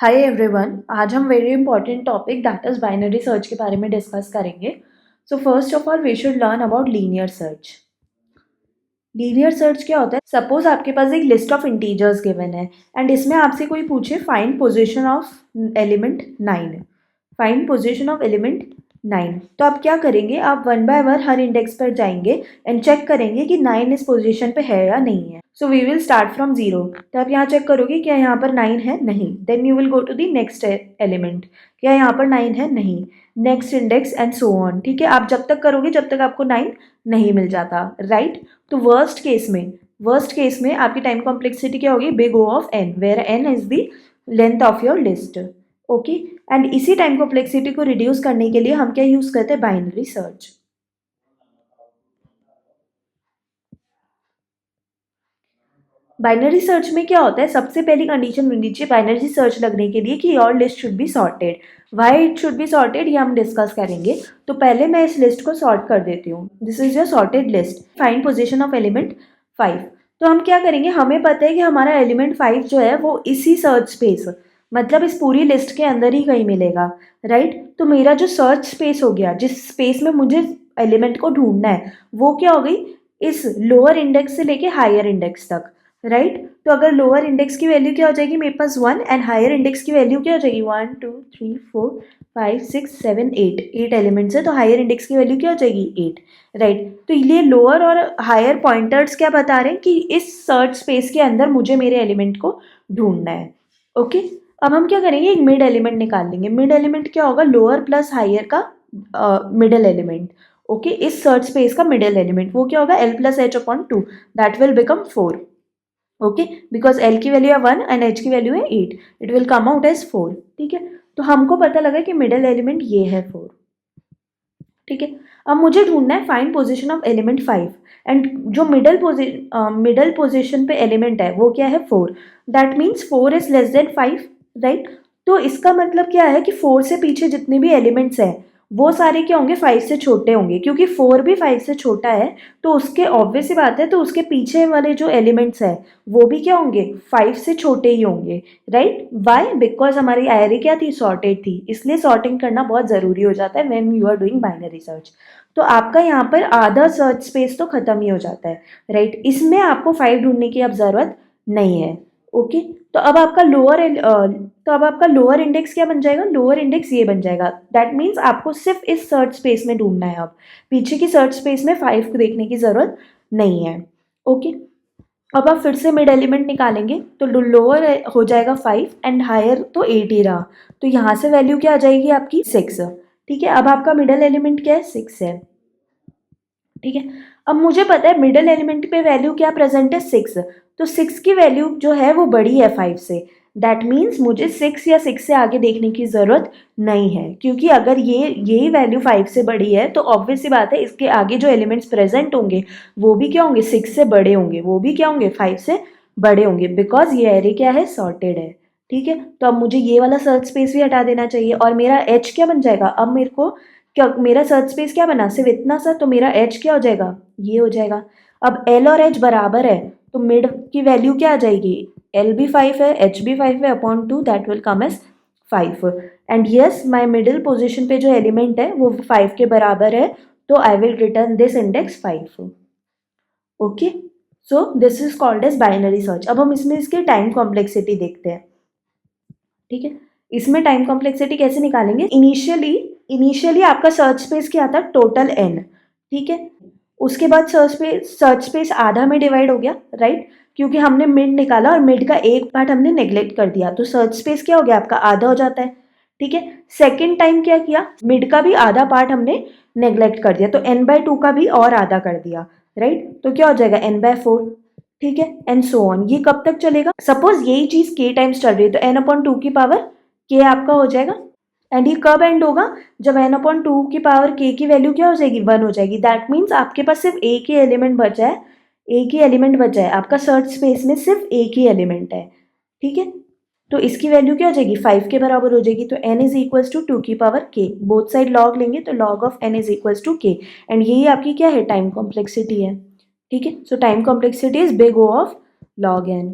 हाय everyone, आज हम very important topic that is binary search के बारे में डिस्कस करेंगे। So first of all we should learn about linear search. Linear search क्या होता है? सपोज आपके पास एक लिस्ट ऑफ इंटीजर्स गिवन है एंड इसमें आपसे कोई पूछे find position of element 9। Find position of element 9, तो आप क्या करेंगे? आप वन बाय वन हर इंडेक्स पर जाएंगे एंड चेक करेंगे कि 9 इस पोजीशन पे है या नहीं है। So we will start from 0। तो आप यहाँ चेक करोगे क्या यहाँ पर 9 है? नहीं। Then you will go to the next element. क्या यहाँ पर 9 है? नहीं। Next index and so on. ठीक है, आप जब तक करोगे जब तक आपको 9 नहीं मिल जाता, राइट? तो वर्स्ट केस में आपकी टाइम कॉम्प्लेक्सिटी क्या होगी? Big O of n, where n is the length of your list. Okay, and इसी टाइम कॉम्प्लेक्सिटी को रिड्यूस करने के लिए हम क्या यूज करते हैं? Binary search. बाइनरी सर्च में क्या होता है? सबसे पहली कंडीशन होनी चाहिए बाइनरी सर्च लगने के लिए कि your list should be sorted. Why it should be sorted ये हम डिस्कस करेंगे। तो पहले मैं इस लिस्ट को सॉर्ट कर देती हूँ। This is your sorted list. Find position of element 5। तो हम क्या करेंगे? हमें पता है कि हमारा एलिमेंट 5 जो है वो इसी सर्च स्पेस, मतलब इस पूरी लिस्ट के अंदर ही कहीं मिलेगा, राइट? तो मेरा जो सर्च स्पेस हो गया, जिस स्पेस में मुझे एलिमेंट को ढूंढना है, वो क्या हो गई? इस लोअर इंडेक्स से लेके हायर इंडेक्स तक, राइट? तो अगर लोअर इंडेक्स की वैल्यू क्या हो जाएगी मेरे पास 1 एंड हायर इंडेक्स की वैल्यू क्या हो जाएगी? 1 2 3 4 5 6 7 8 एलिमेंट्स है, तो हायर इंडेक्स की वैल्यू क्या हो जाएगी? 8, राइट? तो ये लोअर और हायर पॉइंटर्स क्या बता रहे हैं कि इस सर्च स्पेस के अंदर मुझे मेरे एलिमेंट को ढूंढना है। ओके, अब हम क्या करेंगे? एक मिड एलिमेंट निकाल लेंगे। मिड एलिमेंट क्या होगा? लोअर प्लस हायर का मिडल एलिमेंट। ओके, इस सर्च स्पेस का मिडल एलिमेंट वो क्या होगा? L plus H upon 2, that will become 4। Okay, because L की वैल्यू है 1 एंड H की वैल्यू है 8, it will come out as 4। ठीक है, तो हमको पता लगा कि मिडल एलिमेंट ये है 4। ठीक है, अब मुझे ढूंढना है find position of element 5 and जो मिडल पोजीशन पे एलिमेंट है वो क्या है? 4। That means 4 is less then 5, right? तो इसका मतलब क्या है कि 4 से पीछे जितने भी एलिमेंट्स हैं वो सारे क्या होंगे? 5 से छोटे होंगे, क्योंकि 4 भी 5 से छोटा है। तो उसके ऑब्वियस सी बात है, तो उसके पीछे वाले जो एलिमेंट्स हैं वो भी क्या होंगे? 5 से छोटे ही होंगे, राइट? वाई? बिकॉज हमारी एरे क्या थी? सॉर्टेड थी, इसलिए सॉर्टिंग करना बहुत ज़रूरी हो जाता है when you are doing binary search. तो आपका यहाँ पर आधा सर्च स्पेस तो खत्म ही हो जाता है, राइट? इसमें आपको 5 ढूंढने की अब ज़रूरत नहीं है। ओके, तो अब आपका लोअर इंडेक्स क्या बन जाएगा? लोअर इंडेक्स ये बन जाएगा। दैट मीन्स आपको सिर्फ इस सर्च स्पेस में ढूंढना है। अब पीछे की सर्च स्पेस में 5 को देखने की ज़रूरत नहीं है। ओके, अब आप फिर से मिड एलिमेंट निकालेंगे तो लोअर हो जाएगा 5 एंड हायर तो 8 ही रहा। तो यहाँ से वैल्यू क्या आ जाएगी आपकी? 6। ठीक है, अब आपका मिडल एलिमेंट क्या है? 6 है। ठीक है, अब मुझे पता है मिडल एलिमेंट पे वैल्यू क्या प्रेजेंट है? 6। तो 6 की वैल्यू जो है वो बड़ी है 5 से। दैट मीन्स मुझे 6 या 6 से आगे देखने की ज़रूरत नहीं है, क्योंकि अगर यही वैल्यू 5 से बड़ी है तो ऑब्वियस सी बात है इसके आगे जो एलिमेंट्स प्रेजेंट होंगे वो भी क्या होंगे? 6 से बड़े होंगे, वो भी क्या होंगे? 5 से बड़े होंगे, बिकॉज ये एरे क्या है? सॉर्टेड है। ठीक है, तो अब मुझे ये वाला सर्च स्पेस भी हटा देना चाहिए और मेरा एच क्या बन जाएगा? अब मेरे को क्या, मेरा सर्च स्पेस क्या बना? सिर्फ इतना सा, तो मेरा एच क्या हो जाएगा? ये हो जाएगा। अब एल और एच बराबर है तो मिड की वैल्यू क्या आ जाएगी? एल भी 5 है, एच भी 5 है, upon 2 that will come as 5। And yes, my middle position पे जो एलिमेंट है वो 5 के बराबर है, तो I will return this index 5। Okay, so this is called as binary search. अब हम इसमें इसकी टाइम कॉम्प्लेक्सिटी देखते हैं। ठीक है, इसमें टाइम कॉम्प्लेक्सिटी कैसे निकालेंगे? इनिशियली आपका सर्च स्पेस क्या था? Total n। ठीक है, उसके बाद सर्च स्पेस आधा में डिवाइड हो गया, राइट? क्योंकि हमने मिड निकाला और मिड का एक पार्ट हमने नेग्लेक्ट कर दिया, तो सर्च स्पेस क्या हो गया आपका? आधा हो जाता है। ठीक है, सेकेंड टाइम क्या किया? मिड का भी आधा पार्ट हमने नेग्लेक्ट कर दिया, तो n/2 का भी और आधा कर दिया, राइट? तो क्या हो जाएगा? n/4। ठीक है, एंड सो ऑन। ये कब तक चलेगा? सपोज यही चीज k टाइम्स चल रही है तो n/2 की पावर k आपका हो जाएगा। एंड ये कब एंड होगा? जब n/2 की पावर k की वैल्यू क्या हो जाएगी? 1 हो जाएगी। दैट मीन्स आपके पास सिर्फ एक ही एलिमेंट बचा है, आपका सर्च स्पेस में सिर्फ एक ही एलिमेंट है। ठीक है, तो इसकी वैल्यू क्या हो जाएगी? 5 के बराबर हो जाएगी। तो n इज इक्वल्स टू 2 की power k, both side log लेंगे तो log of n is equals to k। And यही आपकी क्या है? टाइम कॉम्प्लेक्सिटी है। ठीक है, so time complexity is big O of log n।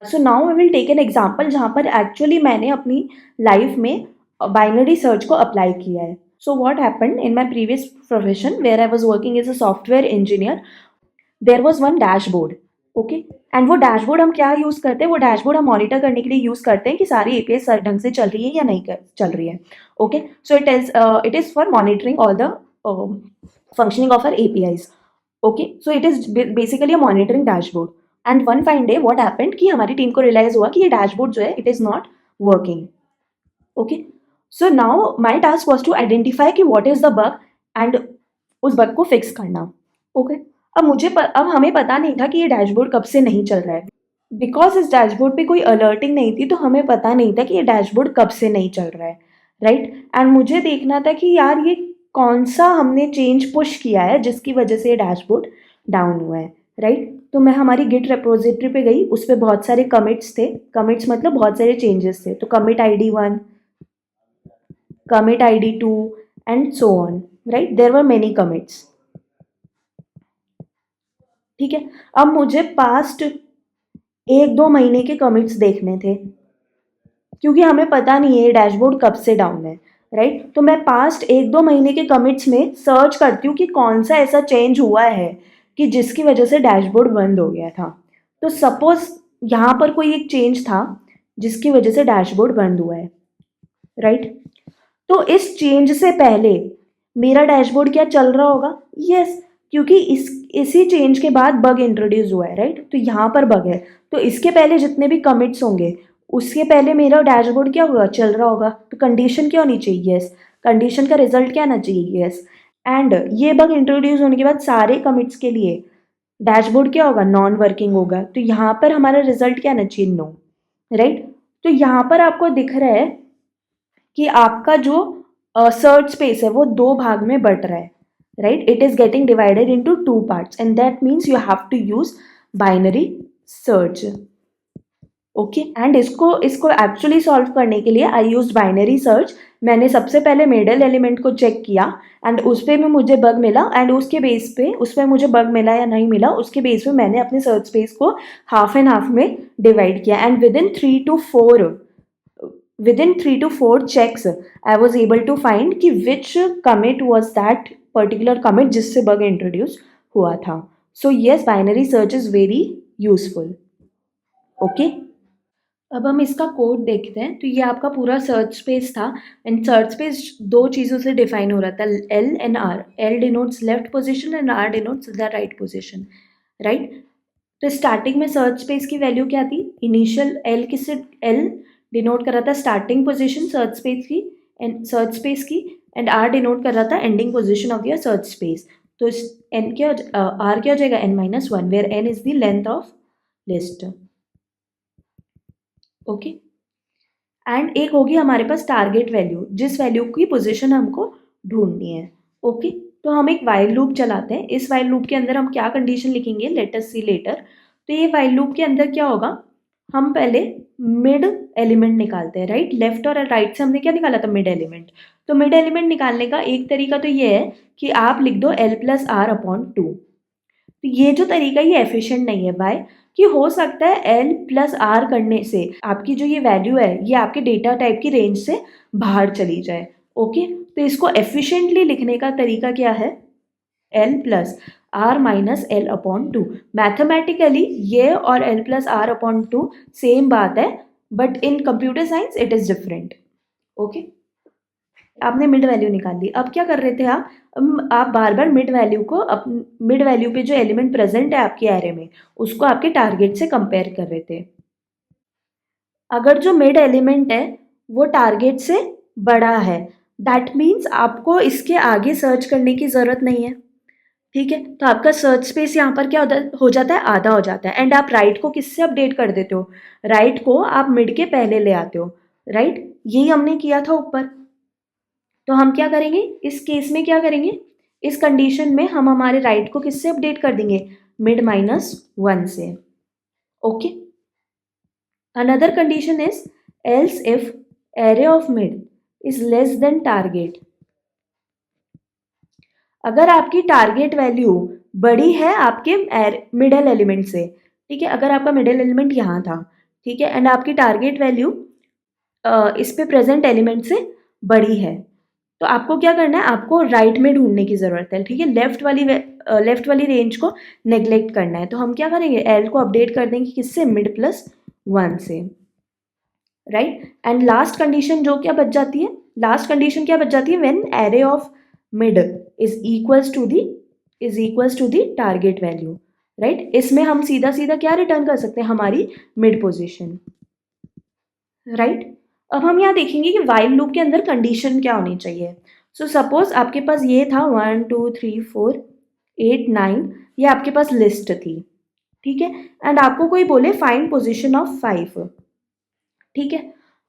So now I will take an example जहाँ पर एक्चुअली मैंने अपनी लाइफ में बाइनरी सर्च को अप्लाई किया है. So what happen in my previous profession where I was working as a software engineer, there was one dashboard. Okay. And वो dashboard हम क्या यूज़ करते हैं, वो डैशबोर्ड हम मॉनिटर करने के लिए यूज़ करते हैं कि सारी एपीआई ढंग से चल रही है या नहीं चल रही है. Okay. So it is for monitoring all the functioning of our APIs. Okay, so it is basically a monitoring dashboard. And one fine day what happened कि हमारी टीम को रियलाइज हुआ कि ये डैशबोर्ड जो है it is not working. Okay. So now my task was to identify कि what is the bug and उस बग को फिक्स करना. ओके. अब हमें पता नहीं था कि ये डैशबोर्ड कब से नहीं चल रहा है. बिकॉज इस डैशबोर्ड पे कोई अलर्टिंग नहीं थी तो हमें पता नहीं था कि ये डैशबोर्ड कब से नहीं चल रहा है. राइट. एंड मुझे देखना था कि यार ये कौन सा हमने चेंज पुश किया है जिसकी वजह से ये डैशबोर्ड डाउन हुआ है. राइट. तो मैं हमारी गिट रेपोजिटरी पे गई, उस पर बहुत सारे कमिट्स थे. कमिट्स मतलब बहुत सारे चेंजेस थे. तो commit ID 1, commit ID 2 and so on. Right, there were many commits. ठीक है. अब मुझे पास्ट 1-2 महीने के कमिट्स देखने थे क्योंकि हमें पता नहीं है ये डैशबोर्ड कब से डाउन है. राइट. तो मैं पास्ट 1-2 महीने के कमिट्स में सर्च करती हूँ कि कौन सा ऐसा चेंज हुआ है कि जिसकी वजह से डैशबोर्ड बंद हो गया था. तो सपोज यहाँ पर कोई एक चेंज था जिसकी वजह से डैशबोर्ड बंद हुआ है. राइट. तो इस चेंज से पहले मेरा डैशबोर्ड क्या चल रहा होगा? यस. क्योंकि इसी चेंज के बाद बग इंट्रोड्यूस हुआ है. राइट. तो यहाँ पर बग है तो इसके पहले जितने भी कमिट्स होंगे उसके पहले मेरा डैशबोर्ड क्या होगा? चल रहा होगा. तो कंडीशन क्या होनी चाहिए? यस. कंडीशन का रिजल्ट क्या आना चाहिए? यस. एंड ये बग इंट्रोड्यूस होने के बाद सारे कमिट्स के लिए डैशबोर्ड क्या होगा? नॉन वर्किंग होगा. तो यहाँ पर हमारा रिजल्ट क्या आना चाहिए? नो. राइट. तो यहाँ पर आपको दिख रहा है कि आपका जो सर्च स्पेस है वो 2 भाग में बट रहा है. Right. It is getting divided into 2 parts and that means you have to use binary search. Okay. And इसको एक्चुअली सॉल्व करने के लिए आई यूज बाइनरी सर्च. मैंने सबसे पहले मिडल एलिमेंट को चेक किया एंड उस पर में मुझे बग मिला एंड उसके बेस पे उस पर मुझे बग मिला या नहीं मिला उसके बेस पे मैंने अपने सर्च स्पेस को हाफ एंड हाफ में डिवाइड किया. And within 3 to 4 checks I was able to find कि which commit was that particular commit जिससे bug introduce हुआ था. So yes, binary search is very useful. Okay. अब हम इसका कोड देखते हैं. तो ये आपका पूरा सर्च स्पेस था एंड सर्च स्पेस 2 चीज़ों से डिफाइन हो रहा था, L and R. L denotes left position and R denotes the right position. Right. तो स्टार्टिंग में सर्च स्पेस की वैल्यू क्या थी? इनिशियल L किससे L डिनोट कर रहा था स्टार्टिंग पोजीशन सर्च स्पेस की एंड R डिनोट कर रहा था ending position of your search space. तो N क्या R क्या हो जाएगा? N-1 where N is the length of list. Okay. And एक होगी हमारे पास टारगेट वैल्यू जिस वैल्यू की पोजीशन हमको ढूंढनी है. ओके. तो हम एक वाइल लूप चलाते हैं. इस वाइल लूप के अंदर हम क्या कंडीशन लिखेंगे? लेट अस सी लेटर. तो ये वाइल लूप के अंदर क्या होगा? हम पहले मिड एलिमेंट निकालते हैं. राइट. लेफ्ट और राइट से हमने क्या निकाला था? Mid element. तो मिड एलिमेंट निकालने का एक तरीका तो ये है कि आप लिख दो L+R/2. तो ये जो तरीका ये एफिशिएंट नहीं है. बाय कि हो सकता है L+R करने से आपकी जो ये वैल्यू है ये आपके डेटा टाइप की रेंज से बाहर चली जाए. ओके. तो इसको एफिशिएंटली लिखने का तरीका क्या है? L+R-L/2. मैथमेटिकली ये और L+R/2 सेम बात है but in computer science it is different. Okay. आपने मिड वैल्यू निकाल ली. अब क्या कर रहे थे आप बार बार मिड वैल्यू पे जो एलिमेंट प्रेजेंट है आपके एरे में उसको आपके टारगेट से कंपेयर कर रहे थे. अगर जो मिड एलिमेंट है वो टारगेट से बड़ा है दैट मीन्स आपको इसके आगे सर्च करने की ज़रूरत नहीं है. ठीक है. तो आपका सर्च स्पेस यहाँ पर क्या हो जाता है? आधा हो जाता है. एंड आप राइट को किससे अपडेट कर देते हो? राइट को आप मिड के पहले ले आते हो. राइट. यही हमने किया था ऊपर. तो हम क्या करेंगे इस केस में? क्या करेंगे इस कंडीशन में? हम हमारे राइट को किससे अपडेट कर देंगे? mid-1 से. Okay. Another condition is else if array of mid is less then target. अगर आपकी टारगेट वैल्यू बड़ी है आपके मिडल एलिमेंट से. ठीक है. अगर आपका मिडल एलिमेंट यहाँ था. ठीक है, एंड आपकी टारगेट वैल्यू इस पे प्रेजेंट एलिमेंट से बड़ी है, तो आपको क्या करना है, आपको राइट में ढूंढने की ज़रूरत है, ठीक है। लेफ्ट वाली रेंज को नेग्लेक्ट करना है, तो हम क्या करेंगे, एल को अपडेट कर देंगे किससे, मिड प्लस 1 से, राइट। एंड लास्ट कंडीशन जो क्या बच जाती है, लास्ट कंडीशन क्या बच जाती है, when array of mid is equals to the target value, right. इसमें हम सीधा सीधा क्या रिटर्न कर सकते हैं, हमारी मिड पोजीशन, राइट। अब हम यहाँ देखेंगे कि वाइल लूप के अंदर कंडीशन क्या होनी चाहिए। सो सपोज आपके पास ये था 1 2 3 4 8 9, ये आपके पास लिस्ट थी, ठीक है। एंड आपको कोई बोले फाइंड पोजीशन ऑफ 5, ठीक है।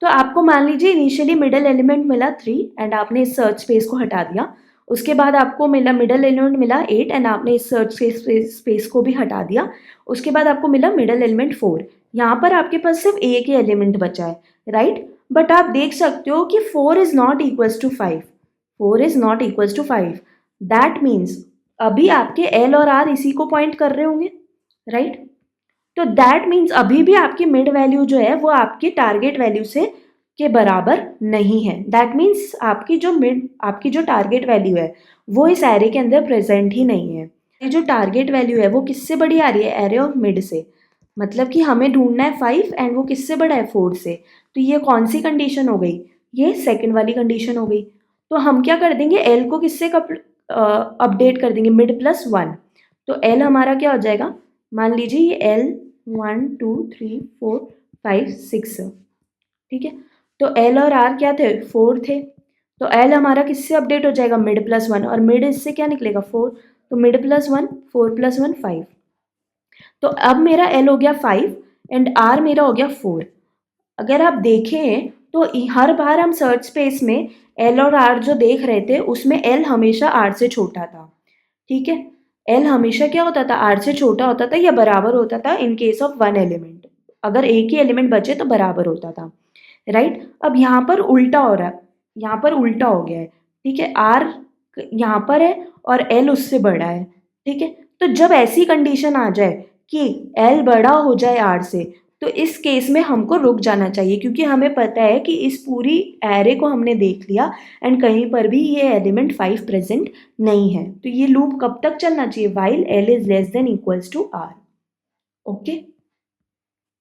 तो आपको मान लीजिए इनिशियली मिडल एलिमेंट मिला 3 एंड आपने इस सर्च स्पेस को हटा दिया, उसके बाद आपको मिला मिडल एलिमेंट मिला 8 एंड आपने इस सर्च स्पेस को भी हटा दिया, उसके बाद आपको मिला मिडल एलिमेंट 4। यहाँ पर आपके पास सिर्फ एक ही एलिमेंट बचा है, राइट। बट आप देख सकते हो कि 4 is not equals to 5, 4 is not equals to 5, that means अभी आपके एल और आर इसी को पॉइंट कर रहे होंगे, राइट। तो दैट मीन्स अभी भी आपकी मिड वैल्यू जो है वो आपकी टारगेट वैल्यू से के बराबर नहीं है, दैट मीन्स आपकी जो टारगेट वैल्यू है वो इस एरे के अंदर प्रेजेंट ही नहीं है। ये जो टारगेट वैल्यू है वो किससे बड़ी आ रही है, एरे ऑफ मिड से, मतलब कि हमें ढूंढना है 5 एंड वो किससे बड़ा है, 4 से। तो ये कौन सी कंडीशन हो गई, ये सेकंड वाली कंडीशन हो गई। तो हम क्या कर देंगे, एल को किससे अपडेट कर देंगे, मिड प्लस 1। तो एल हमारा क्या हो जाएगा, मान लीजिए ये एल 1 2 3 4 5 6, ठीक है। तो एल और आर क्या थे, 4 थे, तो एल हमारा किससे अपडेट हो जाएगा, मिड प्लस 1, और मिड इससे क्या निकलेगा, 4, तो मिड प्लस 1, 4 प्लस 1 5। तो अब मेरा एल हो गया 5 एंड आर मेरा हो गया 4। अगर आप देखें तो हर बार हम सर्च स्पेस में एल और आर जो देख रहे थे उसमें एल हमेशा आर से छोटा था, ठीक है। एल हमेशा क्या होता था, आर से छोटा होता था या बराबर होता था in case of one element, अगर एक ही एलिमेंट बचे तो बराबर होता था, राइट। अब यहाँ पर उल्टा हो रहा है, यहाँ पर उल्टा हो गया है, ठीक है। आर यहाँ पर है और एल उससे बड़ा है, ठीक है। तो जब ऐसी कंडीशन आ जाए कि एल बड़ा हो जाए आर से, तो इस केस में हमको रुक जाना चाहिए, क्योंकि हमें पता है कि इस पूरी एरे को हमने देख लिया एंड कहीं पर भी ये एलिमेंट 5 प्रेजेंट नहीं है। तो ये लूप कब तक चलना चाहिए, while L is less than equals to R, okay.